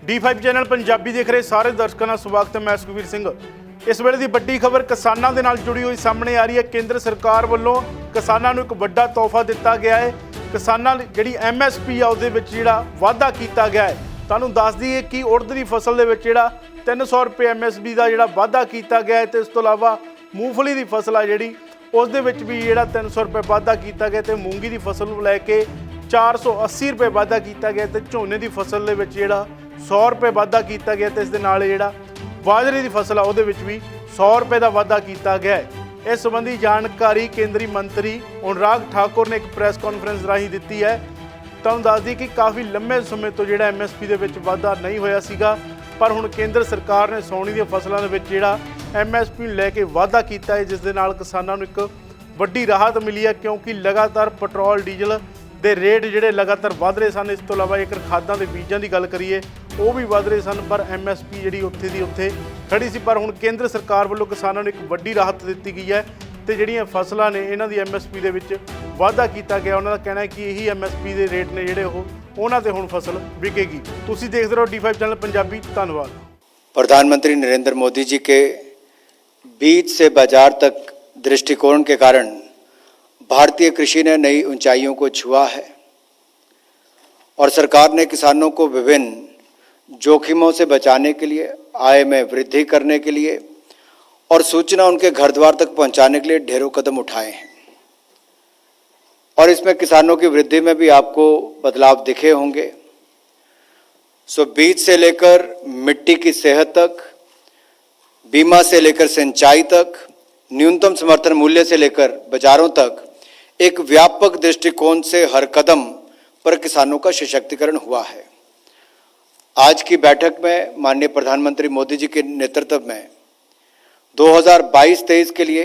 D5 channel Punjabi ਦੇਖ ਰਹੇ ਸਾਰੇ ਦਰਸ਼ਕਾਂ ਦਾ ਸਵਾਗਤ ਹੈ। ਮੈਂ ਸੁਖਵੀਰ ਸਿੰਘ। ਇਸ ਵੇਲੇ ਦੀ ਵੱਡੀ ਖਬਰ ਕਿਸਾਨਾਂ ਦੇ ਨਾਲ ਜੁੜੀ ਹੋਈ ਸਾਹਮਣੇ ਆ ਰਹੀ ਹੈ। ਕੇਂਦਰ ਸਰਕਾਰ ਵੱਲੋਂ ਕਿਸਾਨਾਂ ਨੂੰ ਇੱਕ ਵੱਡਾ ਤੋਹਫਾ ਦਿੱਤਾ ਗਿਆ ਹੈ। ਕਿਸਾਨਾਂ ਲਈ ਜਿਹੜੀ MSP ਆ ਉਹਦੇ ਵਿੱਚ ਜਿਹੜਾ ਵਾਧਾ ਕੀਤਾ ਗਿਆ ਹੈ। ਤੁਹਾਨੂੰ ਦੱਸ ਦਈਏ ਕਿ ਉੜਦ ਦੀ ਫਸਲ ਦੇ ਵਿੱਚ ਜਿਹੜਾ 300 ਰੁਪਏ MSP ਦਾ ਜਿਹੜਾ ਵਾਧਾ ਕੀਤਾ ਗਿਆ ਹੈ ਤੇ ਇਸ ਤੋਂ ਇਲਾਵਾ ਮੂੰਗਫਲੀ ਦੀ ਫਸਲ ਆ ਜਿਹੜੀ ਉਸ ਦੇ ਵਿੱਚ ਵੀ ਜਿਹੜਾ 300 ਰੁਪਏ ਵਾਧਾ ਕੀਤਾ ਗਿਆ ਤੇ ਮੂੰਗੀ ਦੀ ਫਸਲ ਨੂੰ ਲੈ ਕੇ 480 ਰੁਪਏ ਵਾਧਾ ਕੀਤਾ ਗਿਆ ਤੇ ਝੋਨੇ ਦੀ ਫਸਲ ਦੇ ਵਿੱਚ ਜਿਹੜਾ 100 ਰੁਪਏ ਵਾਧਾ ਕੀਤਾ ਗਿਆ ਤੇ ਇਸ ਦੇ ਨਾਲ ਜਿਹੜਾ ਬਾਜਰੇ ਦੀ ਫਸਲ ਆ ਉਹਦੇ ਵਿੱਚ ਵੀ 100 ਰੁਪਏ ਦਾ ਵਾਧਾ ਕੀਤਾ ਗਿਆ ਹੈ। ਇਸ ਸੰਬੰਧੀ ਜਾਣਕਾਰੀ ਕੇਂਦਰੀ ਮੰਤਰੀ ਅਨੁਰਾਗ ਠਾਕੁਰ ਨੇ ਇੱਕ ਪ੍ਰੈਸ ਕਾਨਫਰੰਸ ਰਾਹੀਂ ਦਿੱਤੀ ਹੈ। ਤੁਹਾਨੂੰ ਦੱਸ ਦਈਏ ਕਿ ਕਾਫੀ ਲੰਮੇ ਸਮੇਂ ਤੋਂ ਜਿਹੜਾ MSP ਦੇ ਵਿੱਚ ਵਾਧਾ ਨਹੀਂ ਹੋਇਆ ਸੀਗਾ, ਪਰ ਹੁਣ ਕੇਂਦਰ ਸਰਕਾਰ ਨੇ ਸਾਉਣੀ ਦੀਆਂ ਫਸਲਾਂ ਦੇ ਵਿੱਚ ਜਿਹੜਾ MSP ਨੂੰ ਲੈ ਕੇ ਵਾਧਾ ਕੀਤਾ ਹੈ, ਜਿਸ ਦੇ ਨਾਲ ਕਿਸਾਨਾਂ ਨੂੰ ਇੱਕ ਵੱਡੀ ਰਾਹਤ ਮਿਲੀ ਹੈ। ਕਿਉਂਕਿ ਲਗਾਤਾਰ ਪੈਟਰੋਲ ਡੀਜ਼ਲ ਦੇ ਰੇਟ ਜਿਹੜੇ ਲਗਾਤਾਰ ਵਧ ਰਹੇ ਸਨ। ਇਸ ਤੋਂ ਇਲਾਵਾ ਜੇਕਰ ਖਾਦਾਂ ਦੇ ਬੀਜਾਂ ਦੀ ਗੱਲ ਕਰੀਏ ਉਹ ਵੀ ਵਧ ਰਹੇ ਸਨ, ਪਰ MSP ਜਿਹੜੀ ਉੱਥੇ ਦੀ ਉੱਥੇ ਖੜੀ ਸੀ। ਪਰ ਹੁਣ ਕੇਂਦਰ ਸਰਕਾਰ ਵੱਲੋਂ ਕਿਸਾਨਾਂ ਨੂੰ ਇੱਕ ਵੱਡੀ ਰਾਹਤ ਦਿੱਤੀ ਗਈ ਹੈ ਤੇ ਜਿਹੜੀਆਂ ਫਸਲਾਂ ਨੇ ਇਹਨਾਂ ਦੀ MSP ਦੇ ਵਿੱਚ ਵਾਧਾ ਕੀਤਾ ਗਿਆ। ਉਹਨਾਂ ਦਾ ਕਹਿਣਾ ਹੈ ਕਿ ਇਹੀ MSP ਦੇ ਰੇਟ ਨੇ ਜਿਹੜੇ ਉਹਨਾਂ ਤੇ ਹੁਣ ਫਸਲ ਵਿਕੇਗੀ। ਤੁਸੀਂ ਦੇਖਦੇ ਰਹੋ D5 ਚੈਨਲ ਪੰਜਾਬੀ। ਧੰਨਵਾਦ। प्रधानमंत्री नरेंद्र मोदी जी के बीज से बाजार तक दृष्टिकोण के कारण भारतीय कृषि ने नई ऊंचाइयों को छुआ है और सरकार ने किसानों को विभिन्न जोखिमों से बचाने के लिए, आय में वृद्धि करने के लिए और सूचना उनके घर द्वार तक पहुंचाने के लिए ढेरों कदम उठाए हैं। और इसमें किसानों की वृद्धि में भी आपको बदलाव दिखे होंगे। बीज से लेकर मिट्टी की सेहत तक, बीमा से लेकर सिंचाई तक, न्यूनतम समर्थन मूल्य से लेकर बाजारों तक एक व्यापक दृष्टिकोण से हर कदम पर किसानों का सशक्तिकरण हुआ है। आज की बैठक में माननीय प्रधानमंत्री मोदी जी के नेतृत्व में 2022-23 के लिए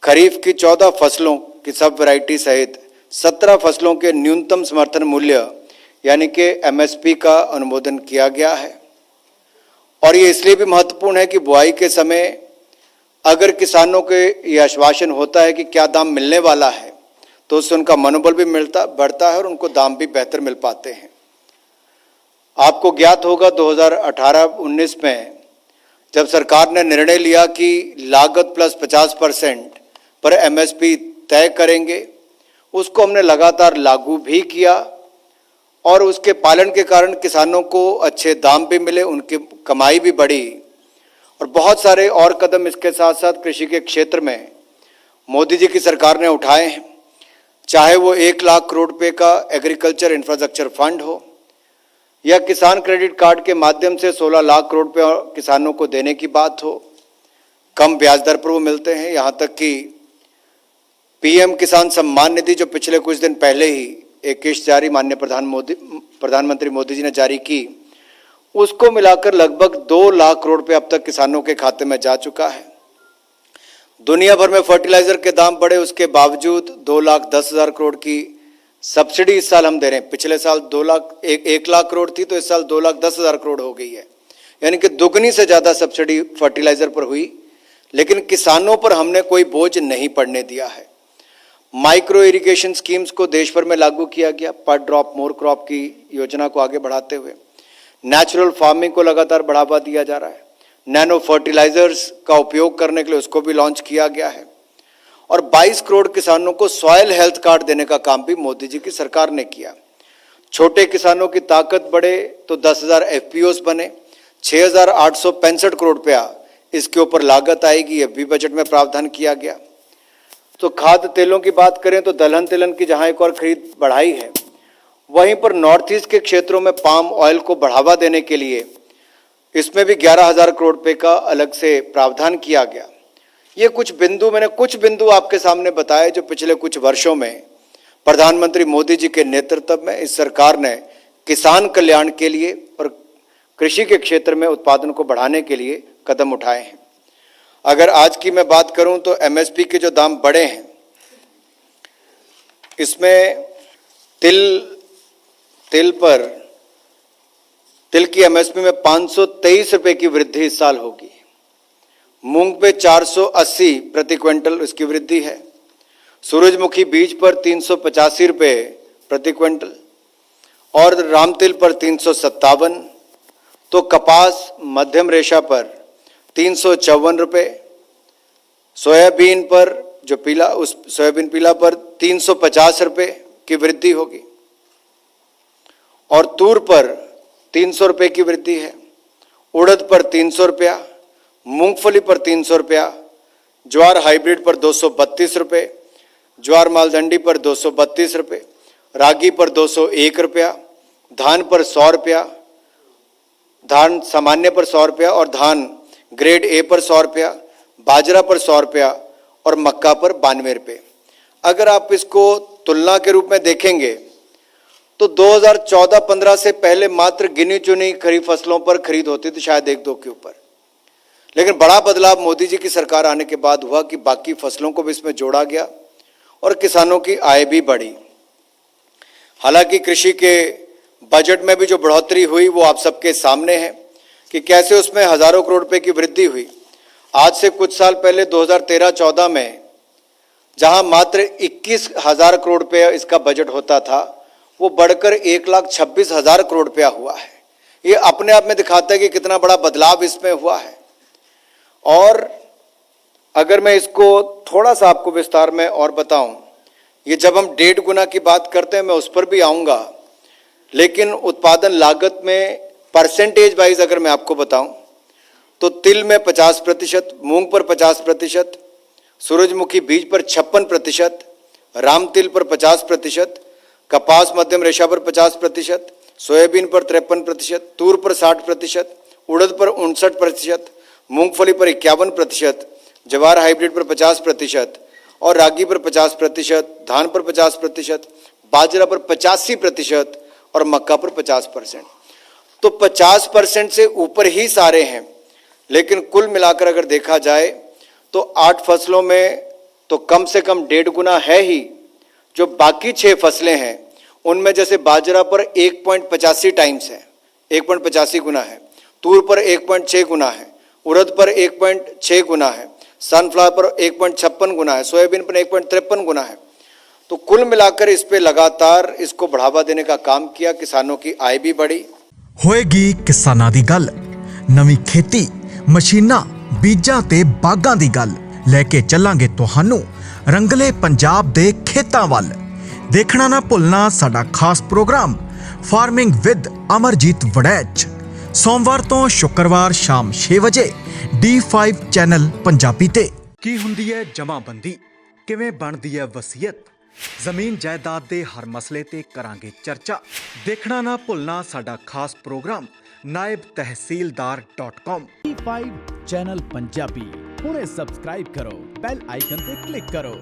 खरीफ की 14 फसलों की सब वैरायटी सहित 17 फसलों के न्यूनतम समर्थन मूल्य यानी कि MSP का अनुमोदन किया गया है। और ये इसलिए भी महत्वपूर्ण है कि बुआई के समय अगर किसानों के ये आश्वासन होता है कि क्या दाम मिलने वाला है तो उससे उनका मनोबल भी बढ़ता है और उनको दाम भी बेहतर मिल पाते हैं। आपको ज्ञात होगा 2018-19 में जब सरकार ने निर्णय लिया कि लागत प्लस 50% पर MSP तय करेंगे, उसको हमने लगातार लागू भी किया और उसके पालन के कारण किसानों को अच्छे दाम भी मिले, उनकी कमाई भी बढ़ी और बहुत सारे और कदम इसके साथ साथ कृषि के क्षेत्र में मोदी जी की सरकार ने उठाए हैं। चाहे वो 1 लाख करोड़ रुपए का एग्रीकल्चर इंफ्रास्ट्रक्चर फंड हो या किसान क्रेडिट कार्ड के माध्यम से 16 लाख करोड़ रुपए किसानों को देने की बात हो, कम ब्याज दर पर वो मिलते हैं। यहाँ तक कि PM किसान सम्मान निधि जो पिछले कुछ दिन पहले ही एक किस्त जारी माननीय प्रधानमंत्री मोदी जी ने जारी की, उसको मिलाकर लगभग 2 लाख करोड़ रुपए अब तक किसानों के खाते में जा चुका है। दुनिया भर में फर्टिलाइजर के दाम बढ़े, उसके बावजूद 2,10,000 करोड़ की सब्सिडी इस साल हम दे रहे हैं। पिछले साल 1 लाख करोड़ थी तो इस साल 2,10,000 करोड़ हो गई है, यानी कि दुगनी से ज़्यादा सब्सिडी फर्टिलाइजर पर हुई। लेकिन किसानों पर हमने कोई बोझ नहीं पड़ने दिया है। माइक्रो इरिगेशन स्कीम्स को देश भर में लागू किया गया, पर ड्रॉप मोर क्रॉप की योजना को आगे बढ़ाते हुए नेचुरल फार्मिंग को लगातार बढ़ावा दिया जा रहा है। नैनो फर्टिलाइजर्स का उपयोग करने के लिए उसको भी लॉन्च किया गया है और 22 करोड़ किसानों को सॉइल हेल्थ कार्ड देने का काम भी मोदी जी की सरकार ने किया। छोटे किसानों की ताकत बढ़े तो 10,000 FPOs बने, 6,865 करोड़ रुपया इसके ऊपर लागत आएगी, यह भी बजट में प्रावधान किया गया। तो खाद्य तेलों की बात करें तो दलहन तिलहन की जहां एक और खरीद बढ़ाई है, वहीं पर नॉर्थ ईस्ट के क्षेत्रों में पाम ऑयल को बढ़ावा देने के लिए इसमें भी 11,000 करोड़ रुपए का अलग से प्रावधान किया गया। ये मैंने कुछ बिंदु आपके सामने बताए जो पिछले कुछ वर्षों में प्रधानमंत्री मोदी जी के नेतृत्व में इस सरकार ने किसान कल्याण के लिए और कृषि के क्षेत्र में उत्पादन को बढ़ाने के लिए कदम उठाए हैं। अगर आज की मैं बात करूं तो MSP के जो दाम बढ़े हैं, इसमें तिल की MSP में 523 रुपए की वृद्धि इस साल होगी। मूंग पे 480 प्रति क्विंटल इसकी वृद्धि है। सूरजमुखी बीज पर 385 रुपये प्रति क्विंटल और रामतिल पर 357, तो कपास मध्यम रेशा पर 354 रुपये, सोयाबीन पर जो पीला उस सोयाबीन पीला पर 350 रुपये की वृद्धि होगी और तूर पर 300 रुपये की वृद्धि है। उड़द पर 300 रुपया, मूंगफली पर 300 रुपया, ज्वार हाइब्रिड पर 232 रुपये, ज्वार मालदंडी पर 232 रुपये, रागी पर 201 रुपया, धान पर 100 रुपया, धान सामान्य पर 100 रुपया और धान ग्रेड ए पर 100 रुपया, बाजरा पर 100 रुपया और मक्का पर 92 रुपये। अगर आप इसको तुलना के रूप में देखेंगे तो 2014-15 से पहले मात्र गिनी चुनी खरीफ फसलों पर खरीद होती थी, शायद एक दो के ऊपर। लेकिन बड़ा बदलाव मोदी जी की सरकार आने के बाद हुआ कि बाकी फसलों को भी इसमें जोड़ा गया और किसानों की आय भी बढ़ी। हालांकि कृषि के बजट में भी जो बढ़ोतरी हुई वो आप सबके सामने है कि कैसे उसमें हजारों करोड़ रुपए की वृद्धि हुई। आज से कुछ साल पहले 2013-14 में जहां मात्र 21,000 करोड़ रुपया इसका बजट होता था, वो बढ़कर 1,26,000 करोड़ रुपया हुआ है। ये अपने आप में दिखाता है कि कितना बड़ा बदलाव इसमें हुआ है। और अगर मैं इसको थोड़ा सा आपको विस्तार में और बताऊं, ये जब हम 1.5 गुना की बात करते हैं, मैं उस पर भी आऊंगा, लेकिन उत्पादन लागत में परसेंटेज वाइज अगर मैं आपको बताऊं तो तिल में 50%, मूंग पर 50%, सूरजमुखी बीज पर 56%, राम तिल पर 50%, कपास मध्यम रेशा पर 50%, सोयाबीन पर 53%, तूर पर 60%, उड़द पर 59%, मूंगफली पर 51%, ज्वार हाइब्रिड पर 50% और रागी पर 50%, धान पर 50%, बाजरा पर 85% और मक्का पर 50%। तो 50% से ऊपर ही सारे हैं। लेकिन कुल मिलाकर अगर देखा जाए तो 8 फसलों में तो कम से कम 1.5 गुना है ही। जो बाकी 6 फसलें हैं उनमें जैसे बाजरा पर 1.85 टाइम्स है, 1.85 गुना है, तूर पर 1.6 गुना है, उड़द पर 1.6 गुना है, सनफ्लावर पर 1.56 गुना है, सोयाबीन पर 1.53 गुना है। तो कुल मिलाकर इस पे लगातार इसको बढ़ावा देने का काम किया, किसानों की आय भी बढ़ी। होएगी किसानां दी गल, नवीं खेती, मशीनां, बीजां ते बागां दी गल लेके चलांगे तुहानू रंगले पंजाब दे खेतां वल। देखना ना भुलना साडा खास programme farming with Amarjit Waraich, सोमवार तो शुक्रवार शाम 6 वजे D5 चैनल पंजाबी ते। की हुंदी है जमाबंदी, किवें बनदी है वसीयत, जमीन जायदाद दे हर मसले ते करांगे चर्चा। देखना ना भुलना साडा खास programme naibtehsildar.com। D5 channel Punjabi हुणे सबसक्राइब करो, बेल आइकन ते क्लिक करो।